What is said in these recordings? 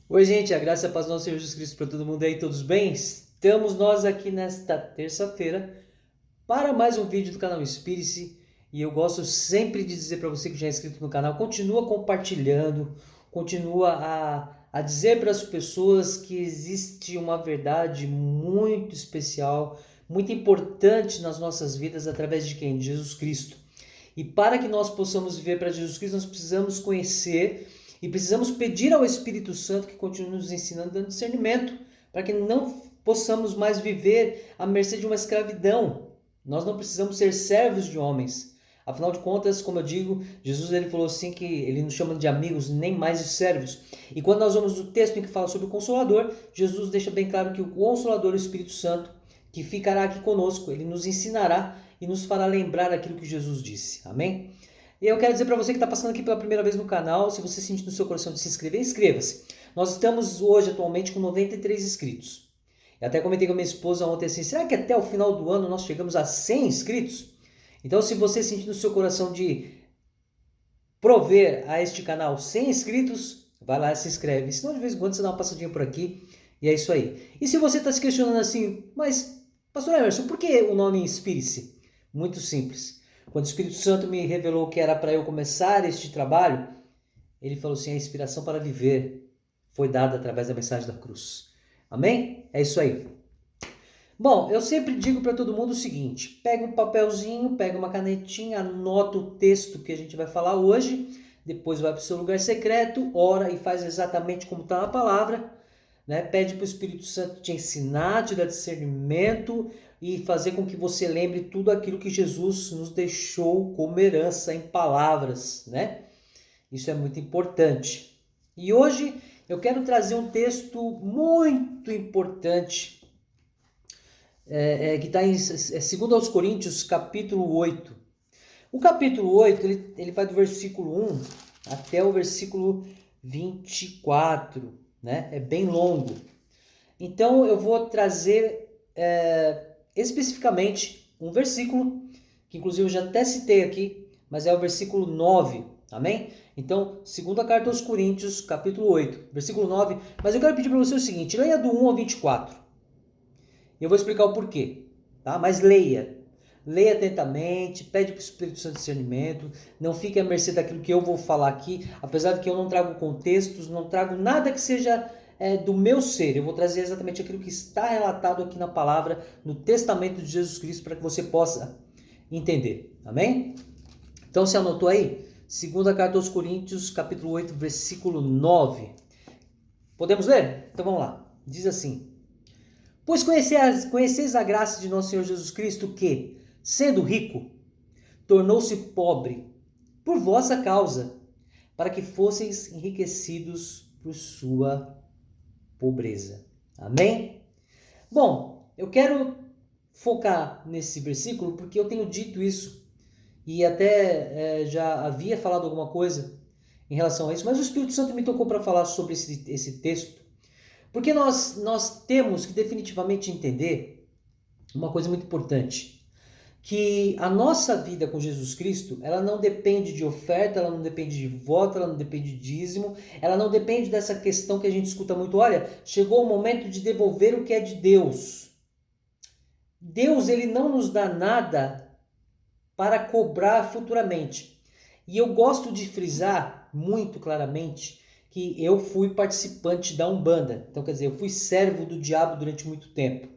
Oi, gente, a graça e a paz do nosso Senhor Jesus Cristo para todo mundo aí, todos bem? Estamos nós aqui nesta terça-feira para mais um vídeo do canal Inspire-se. E eu gosto sempre de dizer para você que já é inscrito no canal, continua compartilhando, continua a dizer para as pessoas que existe uma verdade muito especial, muito importante nas nossas vidas através de quem? De Jesus Cristo. E para que nós possamos viver para Jesus Cristo, nós precisamos conhecer e precisamos pedir ao Espírito Santo que continue nos ensinando, dando discernimento, para que não possamos mais viver à mercê de uma escravidão. Nós não precisamos ser servos de homens. Afinal de contas, como eu digo, Jesus ele falou assim que ele nos chama de amigos, nem mais de servos. E quando nós vamos no texto em que fala sobre o Consolador, Jesus deixa bem claro que o Consolador, o Espírito Santo, que ficará aqui conosco, ele nos ensinará e nos fará lembrar aquilo que Jesus disse. Amém? E eu quero dizer para você que está passando aqui pela primeira vez no canal, se você sentir no seu coração de se inscrever, inscreva-se. Nós estamos hoje, atualmente, com 93 inscritos. Eu até comentei com a minha esposa ontem assim, será que até o final do ano nós chegamos a 100 inscritos? Então, se você sentir no seu coração de prover a este canal 100 inscritos, vai lá e se inscreve. Senão, de vez em quando, você dá uma passadinha por aqui e é isso aí. E se você está se questionando assim, mas, pastor Emerson, por que o nome Inspire-se? Muito simples. Quando o Espírito Santo me revelou que era para eu começar este trabalho, ele falou assim, a inspiração para viver foi dada através da mensagem da cruz. Amém? É isso aí. Bom, eu sempre digo para todo mundo o seguinte, pega um papelzinho, pega uma canetinha, anota o texto que a gente vai falar hoje, depois vai para o seu lugar secreto, ora e faz exatamente como está na palavra, né? Pede para o Espírito Santo te ensinar, te dar discernimento e fazer com que você lembre tudo aquilo que Jesus nos deixou como herança em palavras, né? Isso é muito importante. E hoje eu quero trazer um texto muito importante, que está em 2 Coríntios, capítulo 8. O capítulo 8, ele vai do versículo 1 até o versículo 24, né? É bem longo. Então eu vou trazer especificamente um versículo, que inclusive eu já até citei aqui, mas é o versículo 9, amém? Então, segunda carta aos Coríntios, capítulo 8, versículo 9, mas eu quero pedir para você o seguinte, leia do 1 ao 24, e eu vou explicar o porquê, tá? Mas leia atentamente, pede para o Espírito Santo discernimento, não fique à mercê daquilo que eu vou falar aqui, apesar de que eu não trago contextos, não trago nada que seja do meu ser, eu vou trazer exatamente aquilo que está relatado aqui na palavra, no testamento de Jesus Cristo, para que você possa entender, amém? Então você anotou aí? Segunda carta aos Coríntios, capítulo 8, versículo 9. Podemos ler? Então vamos lá. Diz assim, pois conheceis a graça de nosso Senhor Jesus Cristo que, sendo rico, tornou-se pobre por vossa causa, para que fosseis enriquecidos por sua pobreza. Amém? Bom, eu quero focar nesse versículo porque eu tenho dito isso e até já havia falado alguma coisa em relação a isso, mas o Espírito Santo me tocou para falar sobre esse texto, porque nós temos que definitivamente entender uma coisa muito importante, que a nossa vida com Jesus Cristo, ela não depende de oferta, ela não depende de voto, ela não depende de dízimo, ela não depende dessa questão que a gente escuta muito, olha, chegou o momento de devolver o que é de Deus. Deus, ele não nos dá nada para cobrar futuramente. E eu gosto de frisar muito claramente que eu fui participante da Umbanda. Então, quer dizer, eu fui servo do diabo durante muito tempo.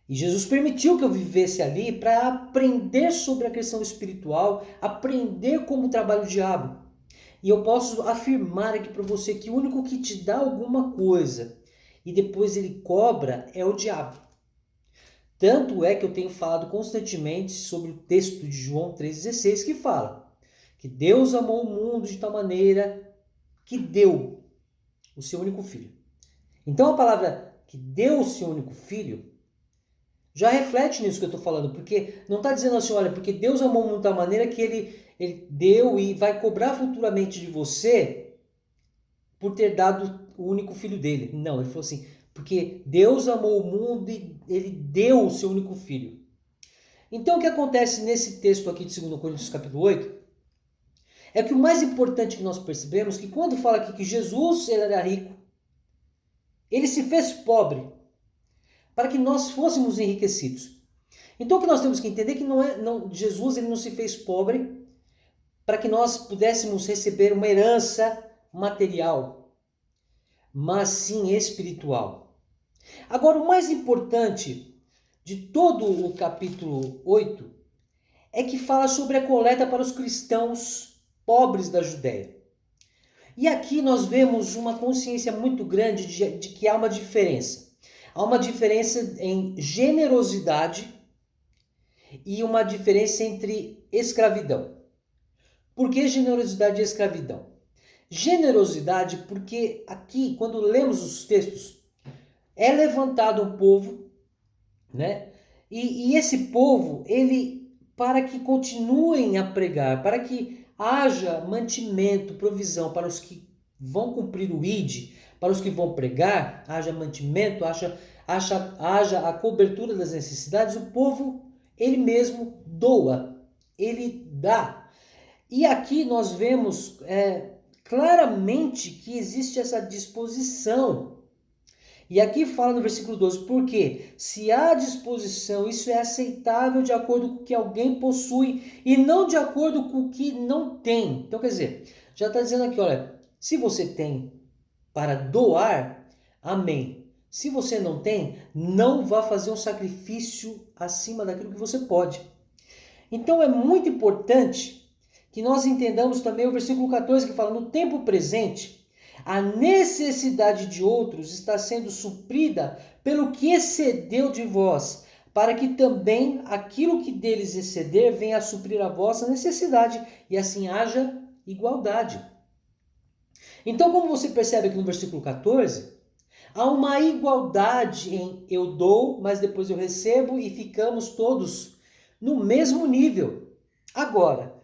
E Jesus permitiu que eu vivesse ali para aprender sobre a questão espiritual, aprender como trabalha o diabo. E eu posso afirmar aqui para você que o único que te dá alguma coisa e depois ele cobra é o diabo. Tanto é que eu tenho falado constantemente sobre o texto de João 3,16 que fala que Deus amou o mundo de tal maneira que deu o seu único filho. Então a palavra que deu o seu único filho já reflete nisso que eu estou falando, porque não está dizendo assim, olha, porque Deus amou o mundo de tal maneira que ele deu e vai cobrar futuramente de você por ter dado o único filho dele. Não, ele falou assim, porque Deus amou o mundo e ele deu o seu único filho. Então o que acontece nesse texto aqui de 2 Coríntios capítulo 8, é que o mais importante que nós percebemos é que quando fala aqui que Jesus ele era rico, Ele se fez pobre para que nós fôssemos enriquecidos. Então o que nós temos que entender é que Jesus ele não se fez pobre para que nós pudéssemos receber uma herança material, mas sim espiritual. Agora, o mais importante de todo o capítulo 8 é que fala sobre a coleta para os cristãos pobres da Judéia. E aqui nós vemos uma consciência muito grande de que há uma diferença. Há uma diferença em generosidade e uma diferença entre escravidão. Por que generosidade e escravidão? Generosidade porque aqui, quando lemos os textos, é levantado um povo, né? E esse povo, ele, para que continuem a pregar, para que haja mantimento, provisão para os que vão cumprir o ID, para os que vão pregar, haja mantimento, haja a cobertura das necessidades, o povo, ele mesmo doa, ele dá. E aqui nós vemos claramente que existe essa disposição. E aqui fala no versículo 12, porque se há disposição, isso é aceitável de acordo com o que alguém possui e não de acordo com o que não tem. Então, quer dizer, já está dizendo aqui, olha, se você tem para doar, amém. Se você não tem, não vá fazer um sacrifício acima daquilo que você pode. Então, é muito importante que nós entendamos também o versículo 14 que fala, no tempo presente, a necessidade de outros está sendo suprida pelo que excedeu de vós, para que também aquilo que deles exceder venha a suprir a vossa necessidade, e assim haja igualdade. Então, como você percebe aqui no versículo 14, há uma igualdade em eu dou, mas depois eu recebo e ficamos todos no mesmo nível. Agora,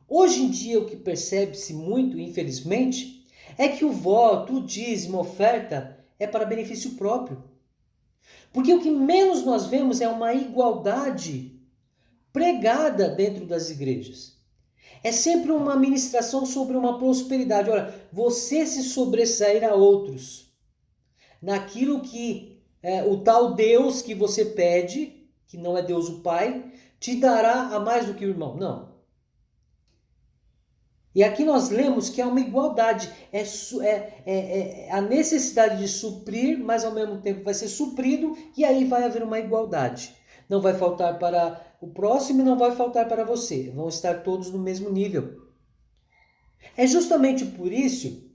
hoje em dia o que percebe-se muito, infelizmente, é que o voto, o dízimo, a oferta é para benefício próprio. Porque o que menos nós vemos é uma igualdade pregada dentro das igrejas. É sempre uma ministração sobre uma prosperidade. Olha, você se sobressair a outros naquilo que o tal Deus que você pede, que não é Deus o Pai, te dará a mais do que o irmão. Não. E aqui nós lemos que há uma igualdade, a necessidade de suprir, mas ao mesmo tempo vai ser suprido, e aí vai haver uma igualdade. Não vai faltar para o próximo e não vai faltar para você, vão estar todos no mesmo nível. É justamente por isso,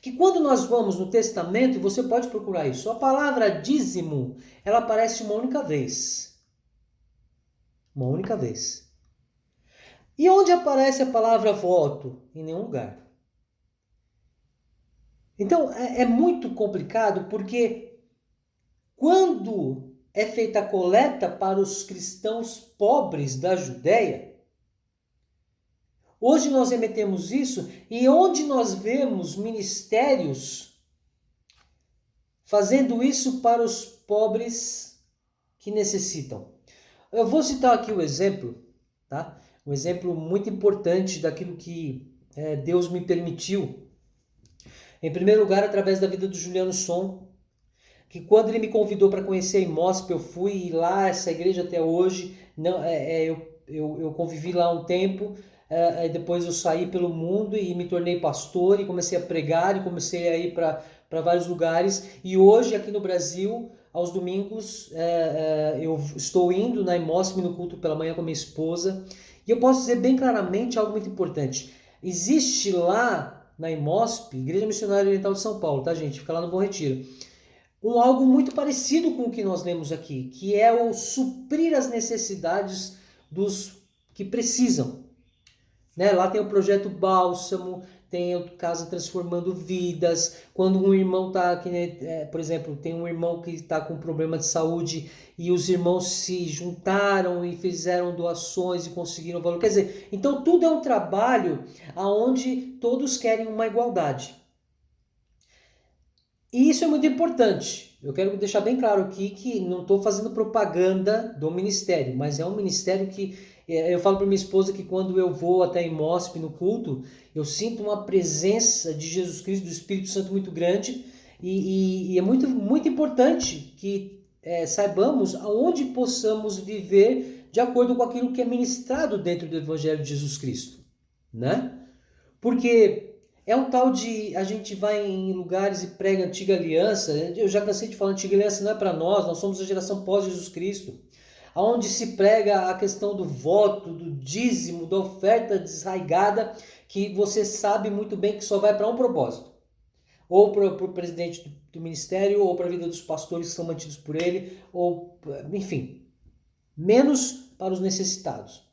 que quando nós vamos no Testamento, você pode procurar isso, a palavra dízimo, ela aparece uma única vez. Uma única vez. E onde aparece a palavra voto? Em nenhum lugar. Então, é muito complicado porque quando é feita a coleta para os cristãos pobres da Judéia, hoje nós remetemos isso e onde nós vemos ministérios fazendo isso para os pobres que necessitam. Eu vou citar aqui o exemplo, tá? Um exemplo muito importante daquilo que Deus me permitiu. Em primeiro lugar, através da vida do Juliano Som, que quando ele me convidou para conhecer a IMOSP, eu fui lá, essa igreja até hoje, não, eu convivi lá um tempo, depois eu saí pelo mundo e me tornei pastor e comecei a pregar e comecei a ir para vários lugares. E hoje, aqui no Brasil, aos domingos, eu estou indo na IMOSP no culto pela manhã com a minha esposa. E eu posso dizer bem claramente algo muito importante. Existe lá na IMOSP, Igreja Missionária Oriental de São Paulo, tá, gente? Fica lá no Bom Retiro. Algo muito parecido com o que nós lemos aqui, que é o suprir as necessidades dos que precisam. Né? Lá tem o projeto Bálsamo, tem o Casa Transformando Vidas. Quando um irmão está, por exemplo, tem um irmão que está com problema de saúde e os irmãos se juntaram e fizeram doações e conseguiram valor. Quer dizer, então tudo é um trabalho onde todos querem uma igualdade. E isso é muito importante. Eu quero deixar bem claro aqui que não estou fazendo propaganda do ministério, mas é um ministério que eu falo para minha esposa que quando eu vou até em IMOSP no culto, eu sinto uma presença de Jesus Cristo, do Espírito Santo muito grande, E é muito, muito importante que saibamos aonde possamos viver de acordo com aquilo que é ministrado dentro do Evangelho de Jesus Cristo, né? Porque é um tal de a gente vai em lugares e prega antiga aliança. Eu já cansei de falar, antiga aliança não é para nós somos a geração pós-Jesus Cristo. Onde se prega a questão do voto, do dízimo, da oferta desarraigada, que você sabe muito bem que só vai para um propósito. Ou para o presidente do ministério, ou para a vida dos pastores que são mantidos por ele, ou, enfim, menos para os necessitados.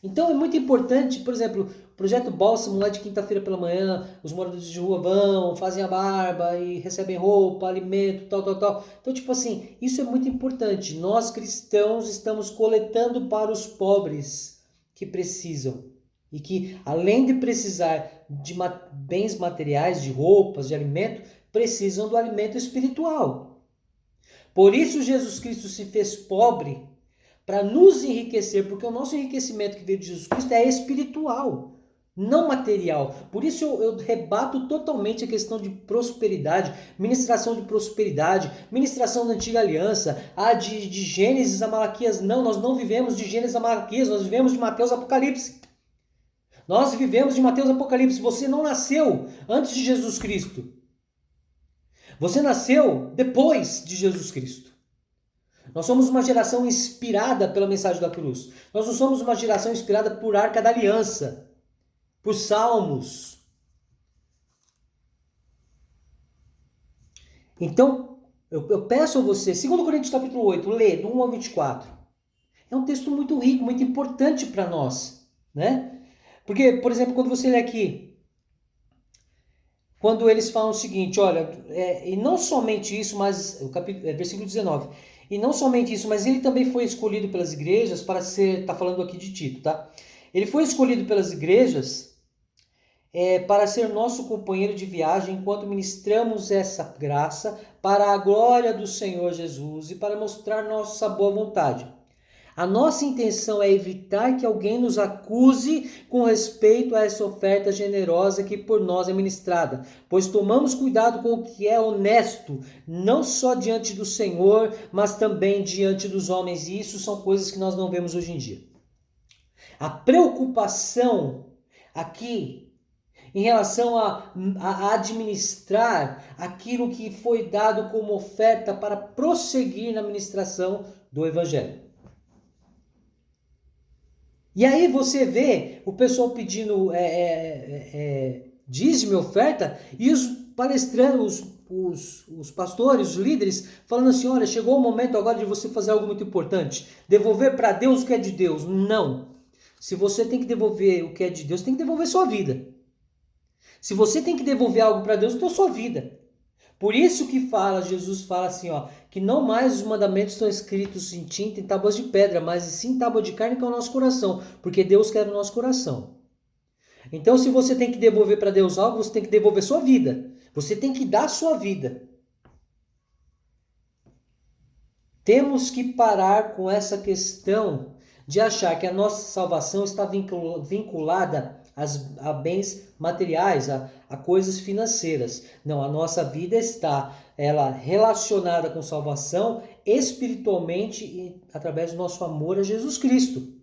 Então é muito importante, por exemplo, o projeto Bálsamo lá de quinta-feira pela manhã, os moradores de rua vão, fazem a barba e recebem roupa, alimento, tal. Então, tipo assim, isso é muito importante. Nós cristãos estamos coletando para os pobres que precisam. E que, além de precisar de bens materiais, de roupas, de alimento, precisam do alimento espiritual. Por isso Jesus Cristo se fez pobre, para nos enriquecer, porque o nosso enriquecimento que veio de Jesus Cristo é espiritual, não material. Por isso eu rebato totalmente a questão de prosperidade, ministração de prosperidade, ministração da antiga aliança, de Gênesis a Malaquias. Não, nós não vivemos de Gênesis a Malaquias, nós vivemos de Mateus a Apocalipse. Nós vivemos de Mateus a Apocalipse. Você não nasceu antes de Jesus Cristo. Você nasceu depois de Jesus Cristo. Nós somos uma geração inspirada pela mensagem da cruz. Nós não somos uma geração inspirada por Arca da Aliança, por Salmos. Então, eu peço a você, 2 Coríntios capítulo 8, lê do 1 ao 24. É um texto muito rico, muito importante para nós, né? Porque, por exemplo, quando você lê aqui, quando eles falam o seguinte, olha, e não somente isso, mas o versículo 19, e não somente isso, mas ele também foi escolhido pelas igrejas para ser, tá falando aqui de Tito, tá? Ele foi escolhido pelas igrejas para ser nosso companheiro de viagem enquanto ministramos essa graça para a glória do Senhor Jesus e para mostrar nossa boa vontade. A nossa intenção é evitar que alguém nos acuse com respeito a essa oferta generosa que por nós é ministrada, pois tomamos cuidado com o que é honesto, não só diante do Senhor, mas também diante dos homens, e isso são coisas que nós não vemos hoje em dia. A preocupação aqui em relação a administrar aquilo que foi dado como oferta para prosseguir na ministração do Evangelho. E aí você vê o pessoal pedindo dízimo e oferta e os palestrantes, os pastores, os líderes, falando assim, olha, chegou o momento agora de você fazer algo muito importante, devolver para Deus o que é de Deus. Não. Se você tem que devolver o que é de Deus, tem que devolver sua vida. Se você tem que devolver algo para Deus, então sua vida. Por isso que Jesus fala assim, ó, que não mais os mandamentos estão escritos em tinta, em tábuas de pedra, mas sim em tábua de carne, que é o nosso coração, porque Deus quer o nosso coração. Então, se você tem que devolver para Deus algo, você tem que devolver sua vida. Você tem que dar sua vida. Temos que parar com essa questão de achar que a nossa salvação está vinculada a bens materiais, a coisas financeiras. Não, a nossa vida está relacionada com salvação espiritualmente e através do nosso amor a Jesus Cristo.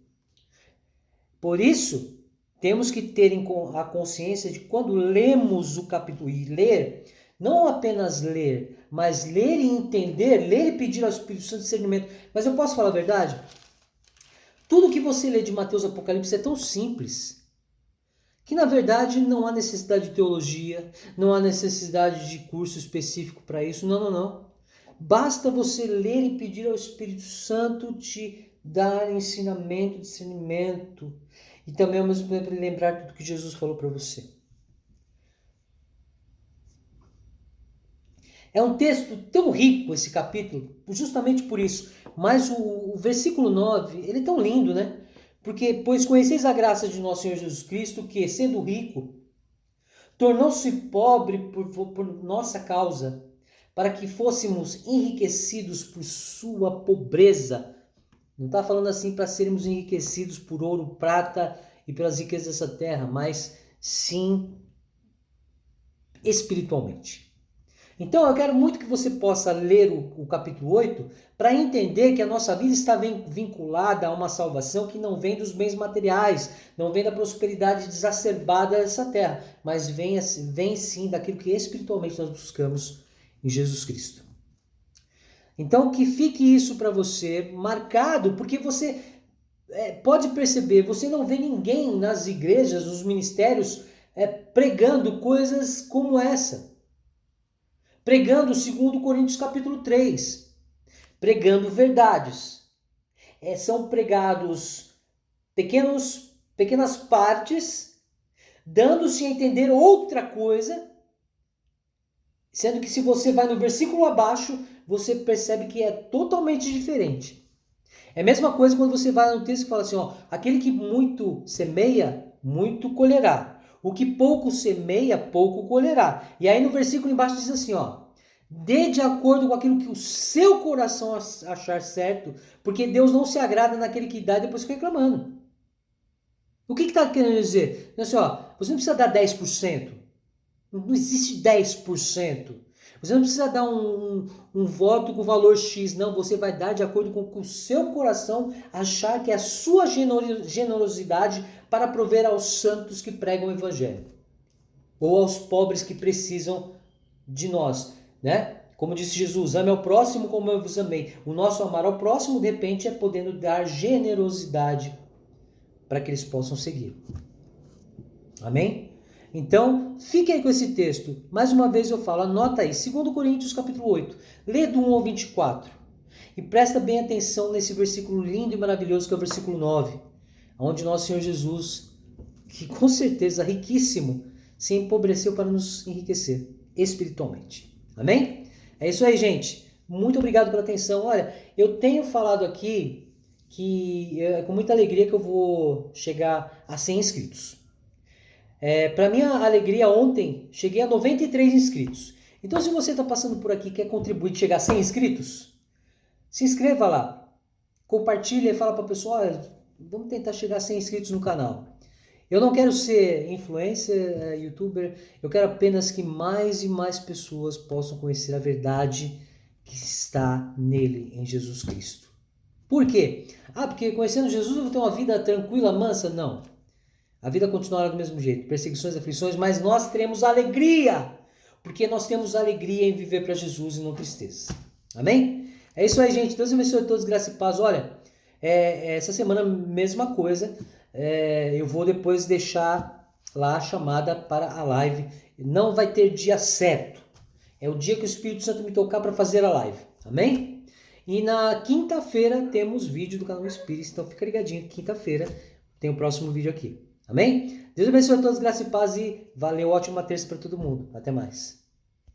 Por isso, temos que ter a consciência de quando lemos o capítulo, e ler, não apenas ler, mas ler e entender, ler e pedir ao Espírito Santo discernimento. Mas eu posso falar a verdade? Tudo que você lê de Mateus e Apocalipse é tão simples que na verdade não há necessidade de teologia, não há necessidade de curso específico para isso, não. Basta você ler e pedir ao Espírito Santo te dar ensinamento, discernimento, e também ao mesmo tempo lembrar tudo que Jesus falou para você. É um texto tão rico esse capítulo, justamente por isso, mas o versículo 9, ele é tão lindo, né? Porque, pois conheceis a graça de nosso Senhor Jesus Cristo, que, sendo rico, tornou-se pobre por nossa causa, para que fôssemos enriquecidos por sua pobreza. Não está falando assim para sermos enriquecidos por ouro, prata e pelas riquezas dessa terra, mas sim espiritualmente. Então eu quero muito que você possa ler o capítulo 8 para entender que a nossa vida está vinculada a uma salvação que não vem dos bens materiais, não vem da prosperidade exacerbada dessa terra, mas vem sim daquilo que espiritualmente nós buscamos em Jesus Cristo. Então que fique isso para você marcado, porque você pode perceber, você não vê ninguém nas igrejas, nos ministérios, pregando coisas como essa. Pregando 2 Coríntios capítulo 3, pregando verdades. São pregados pequenas partes, dando-se a entender outra coisa, sendo que se você vai no versículo abaixo, você percebe que é totalmente diferente. É a mesma coisa quando você vai no texto que fala assim, ó, aquele que muito semeia, muito colherá. O que pouco semeia, pouco colherá. E aí no versículo embaixo diz assim, ó, dê de acordo com aquilo que o seu coração achar certo, porque Deus não se agrada naquele que dá e depois fica reclamando. O que está querendo dizer? Assim, ó, você não precisa dar 10%. Não existe 10%. Você não precisa dar um voto com valor X, não. Você vai dar de acordo com o seu coração achar que é a sua generosidade para prover aos santos que pregam o evangelho. Ou aos pobres que precisam de nós, né? Como disse Jesus, ame ao próximo como eu vos amei. O nosso amar ao próximo, de repente, é podendo dar generosidade para que eles possam seguir. Amém? Então, fique aí com esse texto. Mais uma vez eu falo, anota aí, 2 Coríntios capítulo 8. Lê do 1 ao 24. E presta bem atenção nesse versículo lindo e maravilhoso que é o versículo 9. Onde nosso Senhor Jesus, que com certeza riquíssimo, se empobreceu para nos enriquecer espiritualmente. Amém? É isso aí, gente. Muito obrigado pela atenção. Olha, eu tenho falado aqui que é com muita alegria que eu vou chegar a 100 inscritos. Para minha alegria, ontem cheguei a 93 inscritos. Então, se você está passando por aqui e quer contribuir e chegar a 100 inscritos, se inscreva lá. Compartilha e fala para o pessoal, vamos tentar chegar a 100 inscritos no canal. Eu não quero ser influencer, youtuber, eu quero apenas que mais e mais pessoas possam conhecer a verdade que está nele, em Jesus Cristo. Por quê? Porque conhecendo Jesus eu vou ter uma vida tranquila, mansa? Não. A vida continuará do mesmo jeito, perseguições, aflições, mas nós teremos alegria, porque nós temos alegria em viver para Jesus e não tristeza. Amém? É isso aí, gente. Deus abençoe a todos, graça e paz. Olha, essa semana, mesma coisa, eu vou depois deixar lá a chamada para a live. Não vai ter dia certo. É o dia que o Espírito Santo me tocar para fazer a live. Amém? E na quinta-feira temos vídeo do canal Espírito, então fica ligadinho, quinta-feira tem o próximo vídeo aqui. Amém? Deus abençoe a todos, graça e paz e valeu, ótima terça para todo mundo. Até mais.